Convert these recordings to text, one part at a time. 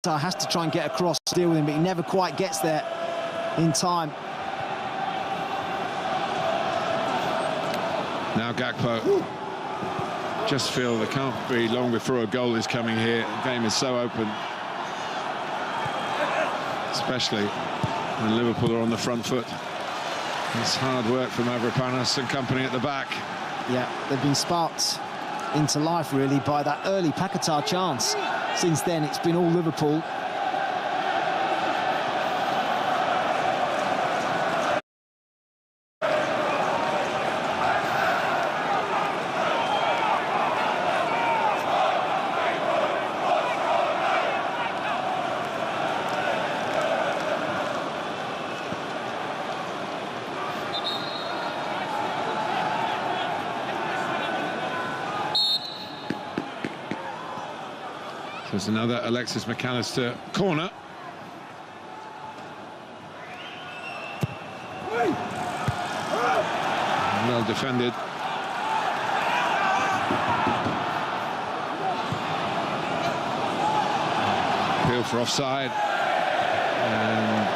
has to try and get across to deal with him, but he never quite gets there in time. Now Gakpo. Ooh. Just feel there can't be long before a goal is coming here. The game is so open, especially when Liverpool are on the front foot. It's hard work from Mavropanos and company at the back. Yeah, they've been sparked into life really by that early Paquetá chance. Since then, it's been all Liverpool. There's another Alexis McAllister corner. Well defended. Appeal for offside. And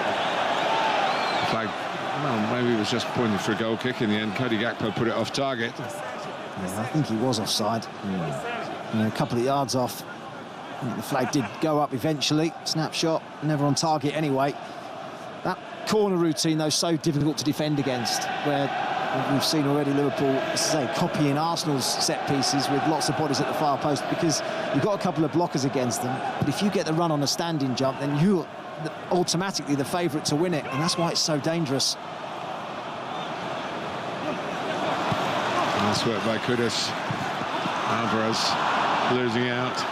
flag, well, maybe it was just pointed for a goal kick in the end. Cody Gakpo put it off target. Yeah, I think he was offside. You know, a couple of yards off. The flag did go up eventually. Snapshot, never on target anyway. That corner routine, though, so difficult to defend against, where we've seen already Liverpool, as I say, copying Arsenal's set pieces with lots of bodies at the far post, because you've got a couple of blockers against them. But if you get the run on a standing jump, then you're automatically the favourite to win it, and that's why it's so dangerous. Nice work by Kudus. Alvarez losing out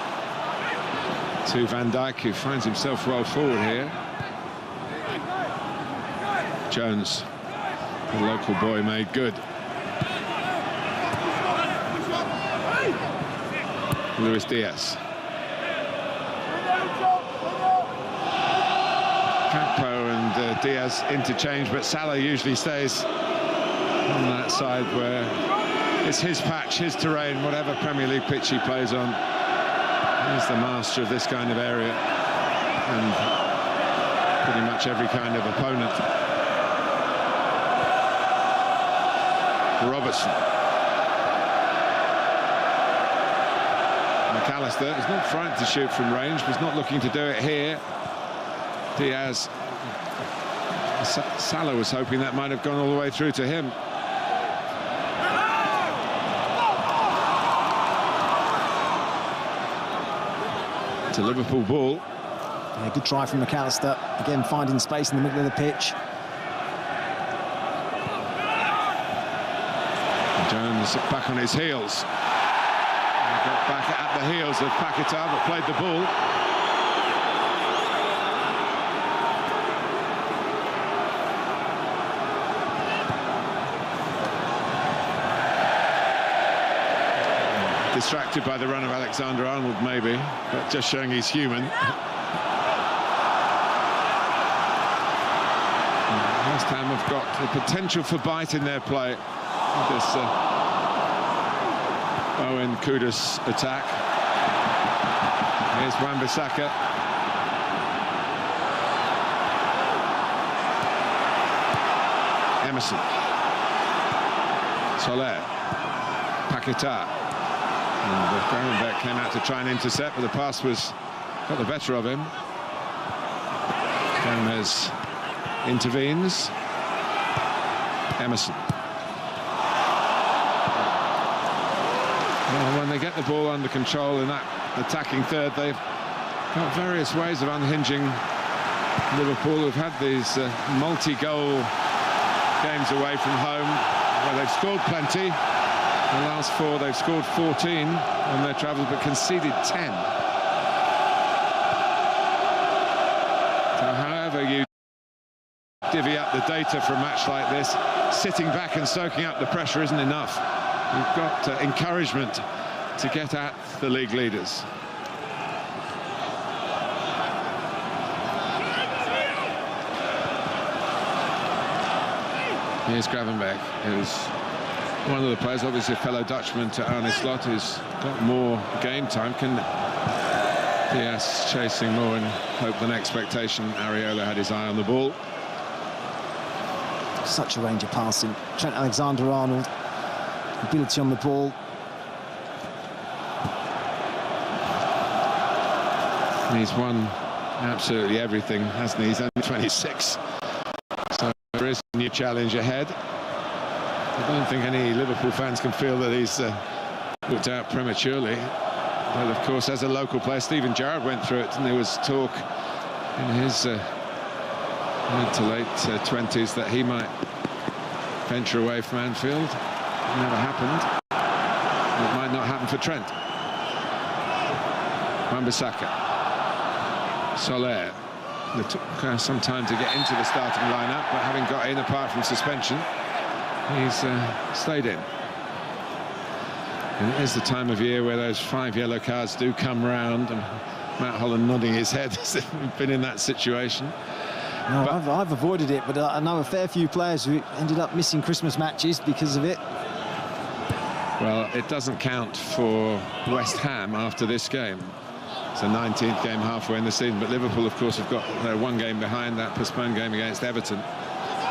to Van Dijk, who finds himself well forward here. Jones, the local boy, made good. Luis Diaz. Gakpo and Diaz interchange, but Salah usually stays on that side where it's his patch, his terrain, whatever Premier League pitch he plays on. He's the master of this kind of area and pretty much every kind of opponent. Robertson. McAllister is not frightened to shoot from range, but he's not looking to do it here. Diaz. Salah was hoping that might have gone all the way through to him. It's a Liverpool ball. Yeah, good try from McAllister. Again, finding space in the middle of the pitch. Jones back on his heels. He got back at the heels of Paquetá, but played the ball. Distracted by the run of Alexander-Arnold, maybe, but just showing he's human. West Ham have got the potential for bite in their play. This Owen Kudus attack. Here's Wan-Bissaka. Emerson. Soler. Paquetá. And Gravenberch came out to try and intercept, but the pass got the better of him. Gomez intervenes. Emerson. Well, when they get the ball under control in that attacking third, they've got various ways of unhinging Liverpool, who've had these multi-goal games away from home, where they've scored plenty. The last 4, they've scored 14 on their travels, but conceded 10. So however you divvy up the data for a match like this, sitting back and soaking up the pressure isn't enough. You've got encouragement to get at the league leaders. Here's Gravenberch, who's one of the players, obviously a fellow Dutchman to Arne Slot, who's got more game time, can Yes, chasing more in hope than expectation. Areola had his eye on the ball. Such a range of passing. Trent Alexander-Arnold, ability on the ball. He's won absolutely everything, hasn't he? He's only 26. So there is a new challenge ahead. I don't think any Liverpool fans can feel that he's walked out prematurely. But of course, as a local player, Steven Gerrard went through it, and there was talk in his mid to late 20s that he might venture away from Anfield. It never happened. It might not happen for Trent. Wan-Bissaka. Soler. It took some time to get into the starting lineup, but having got in, apart from suspension, he's stayed in. And it is the time of year where those 5 yellow cards do come round, and Matt Holland nodding his head as if he'd been in that situation. No, I've avoided it, but I know a fair few players who ended up missing Christmas matches because of it. Well, it doesn't count for West Ham after this game. It's the 19th game halfway in the season, but Liverpool, of course, have got one game behind that postponed game against Everton.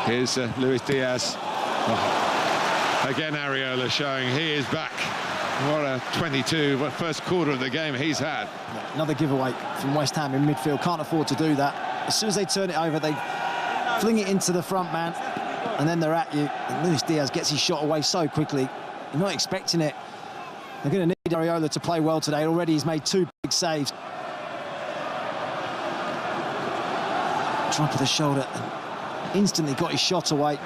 Here's Luis Diaz. Oh. Again, Areola showing he is back. What a 22, what first quarter of the game he's had. Another giveaway from West Ham in midfield. Can't afford to do that. As soon as they turn it over, they fling it into the front man, and then they're at you. And Luis Diaz gets his shot away so quickly. You're not expecting it. They're going to need Areola to play well today. Already he's made 2 big saves. Drop of the shoulder and instantly got his shot away.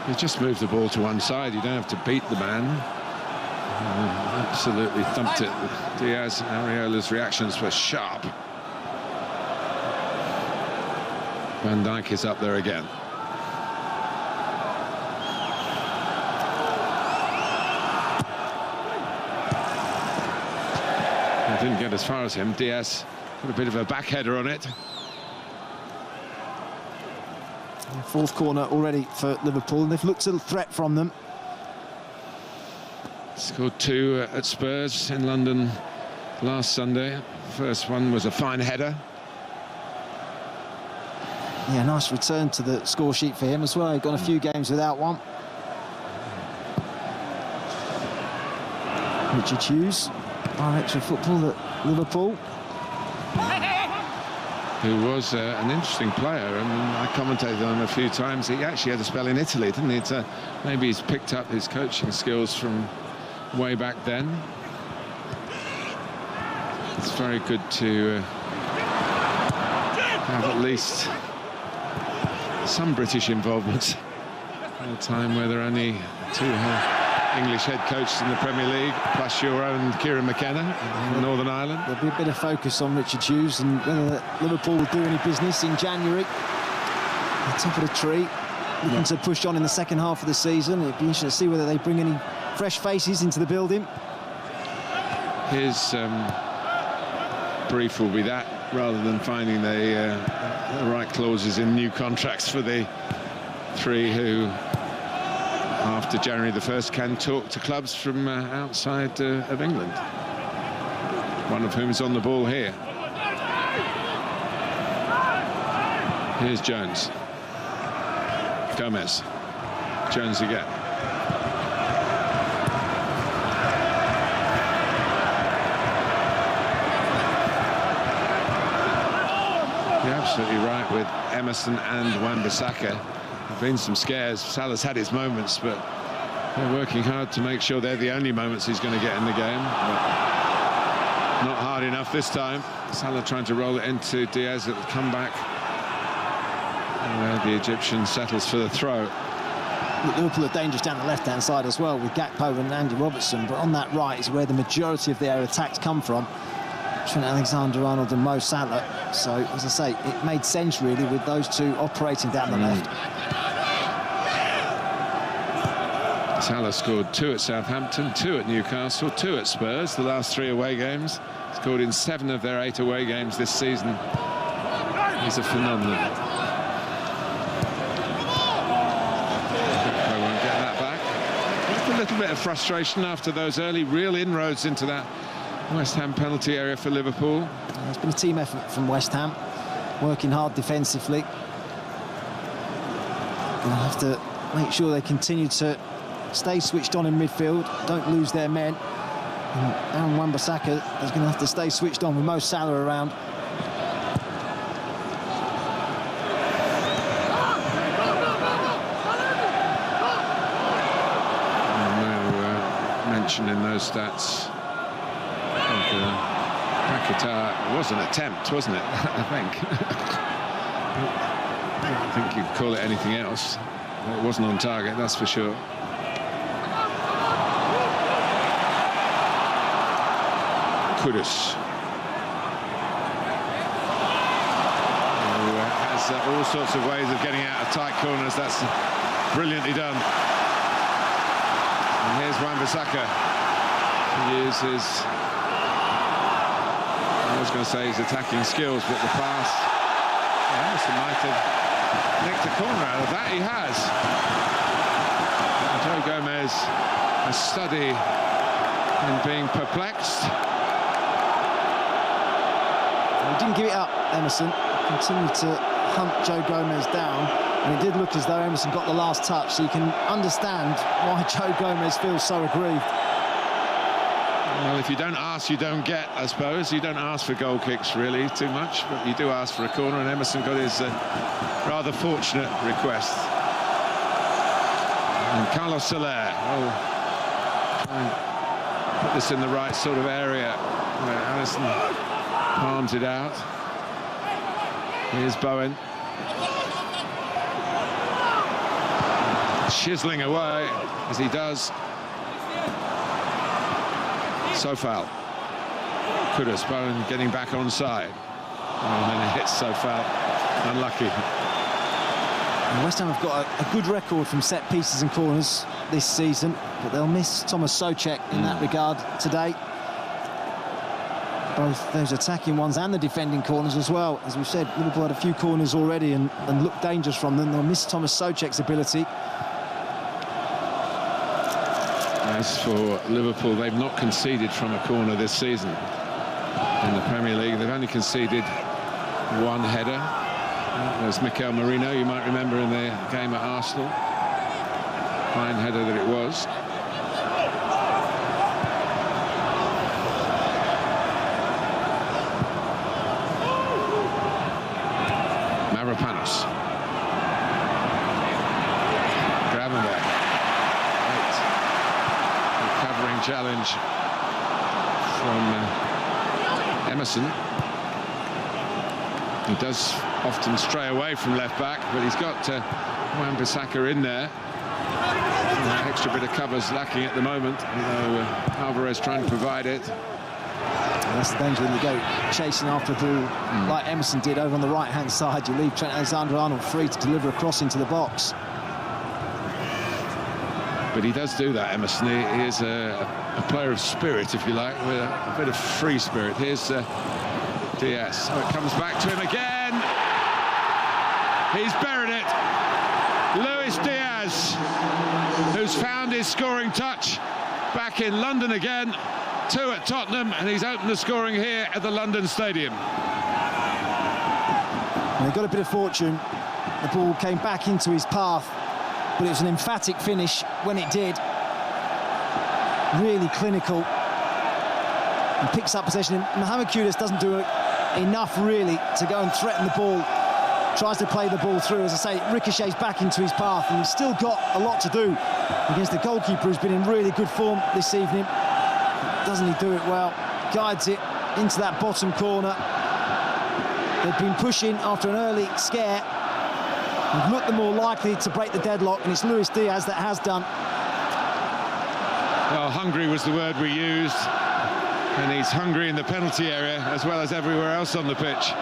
You just move the ball to one side. You don't have to beat the man. Absolutely thumped it. Diaz and Areola's reactions were sharp. Van Dijk is up there again. I didn't get as far as him. Diaz put a bit of a back header on it. 4th corner already for Liverpool, and they've looked at a threat from them. Scored 2 at Spurs in London last Sunday. First one was a fine header. Yeah, nice return to the score sheet for him as well. He's gone a few games without one. Richard Hughes, director of football at Liverpool. Who was an interesting player. I mean, I commentated on him a few times. He actually had a spell in Italy, didn't he? Maybe he's picked up his coaching skills from way back then. It's very good to have at least some British involvement at a time where there are only 2 English head coaches in the Premier League, plus your own Kieran McKenna in Northern Ireland. There'll be a bit of focus on Richard Hughes and whether Liverpool will do any business in January. The top of the tree, looking to push on in the second half of the season. It'd be interesting to see whether they bring any fresh faces into the building. His brief will be that, rather than finding the right clauses in new contracts for the 3 who, after January the 1st, can talk to clubs from outside of England. One of whom is on the ball here. Here's Jones. Gomez. Jones again. You're absolutely right with Emerson and Wan-Bissaka. There have been some scares. Salah's had his moments, but they're working hard to make sure they're the only moments he's going to get in the game. But not hard enough this time. Salah trying to roll it into Diaz. It'll come back. And the Egyptian settles for the throw. Liverpool are dangerous down the left-hand side as well with Gakpo and Andy Robertson, but on that right is where the majority of their attacks come from. Trent Alexander-Arnold and Mo Salah. So, as I say, it made sense really with those 2 operating down the left. Salah scored 2 at Southampton, 2 at Newcastle, 2 at Spurs, the last 3 away games. Scored in 7 of their 8 away games this season. He's a phenomenon. They won't get that back. Just a little bit of frustration after those early real inroads into that West Ham penalty area for Liverpool. It's been a team effort from West Ham, working hard defensively. Gonna have to make sure they continue to stay switched on in midfield, don't lose their men. And Aaron Wan-Bissaka is going to have to stay switched on with Mo Salah around. In those stats, Paquetá was an attempt, wasn't it? I don't think you'd call it anything else. It wasn't on target, that's for sure. Kudus, who has all sorts of ways of getting out of tight corners. That's brilliantly done. And here's Wan-Bissaka. He uses, I was going to say his attacking skills, but the pass, Emerson might have nicked a corner out of that. He has. And Joe Gomez, a study in being perplexed. He didn't give it up, Emerson. Continued to hunt Joe Gomez down. And it did look as though Emerson got the last touch, so you can understand why Joe Gomez feels so aggrieved. Well, if you don't ask, you don't get, I suppose. You don't ask for goal kicks, really, too much, but you do ask for a corner, and Emerson got his rather fortunate request. And Carlos Soler will try and put this in the right sort of area where Alisson palms it out. Here's Bowen. Chiseling away as he does. So foul. Kudus, Bowen getting back onside. And then it hits so foul. Unlucky. And West Ham have got a good record from set pieces and corners this season, but they'll miss Thomas Souček in that regard today. Both those attacking ones and the defending corners as well. As we've said, Liverpool had a few corners already and looked dangerous from them. They'll miss Thomas Souček's ability. As for Liverpool, they've not conceded from a corner this season in the Premier League. They've only conceded one header. That was Mikel Merino, you might remember, in the game at Arsenal. Fine header that it was. Mavropanos. Gravenberch. Recovering challenge from Emerson. He does often stray away from left back, but he's got Wan-Bissaka in there. That extra bit of cover's lacking at the moment, although Alvarez trying to provide it. And that's the danger when you go chasing after the ball like Emerson did over on the right-hand side. You leave Trent Alexander-Arnold free to deliver a cross into the box. But he does do that, Emerson. He is a player of spirit, if you like, with a bit of free spirit. Here's Diaz. So it comes back to him again. He's buried it. Luis Diaz, who's found his scoring touch back in London again. 2 at Tottenham, and he's opened the scoring here at the London Stadium. And he got a bit of fortune. The ball came back into his path, but it was an emphatic finish when it did. Really clinical. And picks up possession. Mohamed Kudus doesn't do enough, really, to go and threaten the ball. Tries to play the ball through. As I say, it ricochets back into his path, and he's still got a lot to do against the goalkeeper who's been in really good form this evening. Doesn't he do it well? Guides it into that bottom corner. They've been pushing after an early scare. They've looked the more likely to break the deadlock, and it's Luis Diaz that has done. Well, hungry was the word we used, and he's hungry in the penalty area as well as everywhere else on the pitch.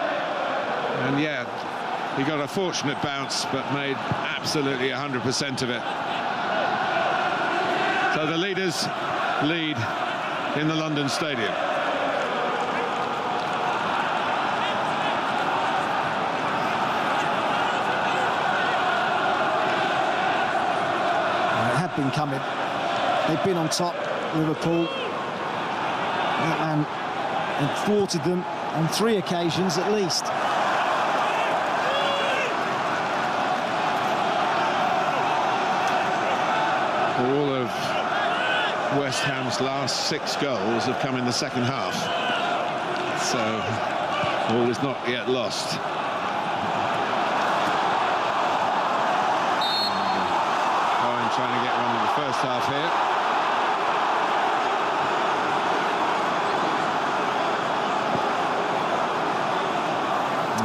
And yeah, he got a fortunate bounce, but made absolutely 100% of it. So the leaders lead in the London Stadium. It had been coming. They've been on top, Liverpool. That man had thwarted them on 3 occasions at least. All of West Ham's last 6 goals have come in the second half, so all is not yet lost. Owen trying to get one in the first half here.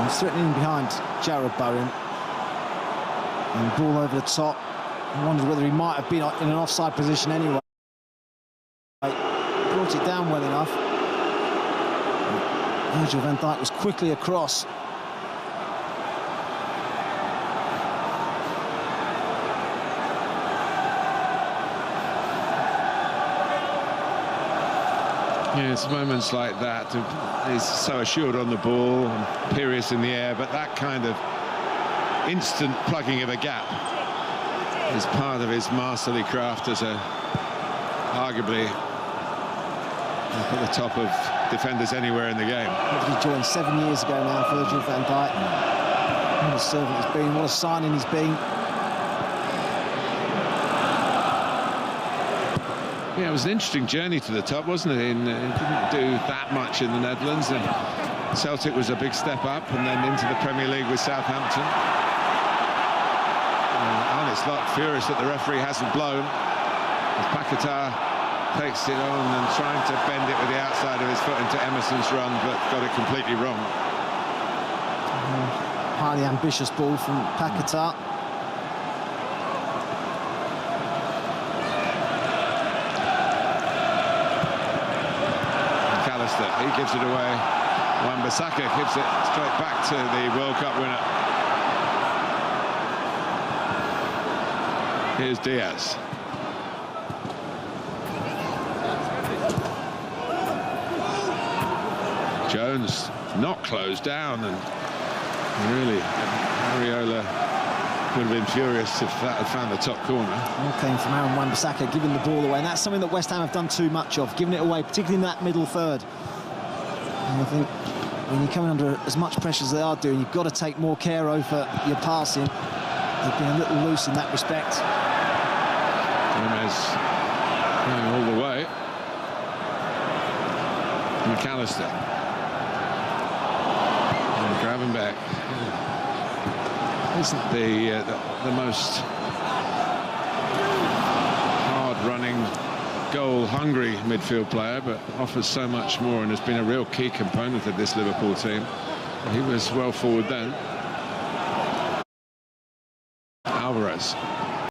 He's threatening behind Jared Bowen. And ball over the top. I wondered whether he might have been in an offside position anyway. Brought it down well enough. Virgil van Dijk was quickly across. Yeah, it's moments like that. He's so assured on the ball, and imperious in the air, but that kind of instant plugging of a gap is part of his masterly craft as a arguably up at the top of defenders anywhere in the game. He joined 7 years ago now, Virgil van Dijk. What a servant he's been, what a signing he's been. Yeah, it was an interesting journey to the top, wasn't it? He didn't do that much in the Netherlands. And Celtic was a big step up, and then into the Premier League with Southampton. Arne Slot furious that the referee hasn't blown. As Paquetá takes it on and trying to bend it with the outside of his foot into Emerson's run, but got it completely wrong. Highly ambitious ball from Paquetá. He gives it away. Wan-Bissaka gives it straight back to the World Cup winner. Here's Diaz. Jones not closed down, and really Areola would have been furious if that had found the top corner. All came from Aaron Wan-Bissaka giving the ball away, and that's something that West Ham have done too much of, giving it away, particularly in that middle third. And I think when you're coming under as much pressure as they are doing, you've got to take more care over your passing. They've been a little loose in that respect. Gomez going all the way. McAllister. And Gravenberch isn't the most hard-running, goal-hungry midfield player, but offers so much more and has been a real key component of this Liverpool team. He was well forward then. Alvarez.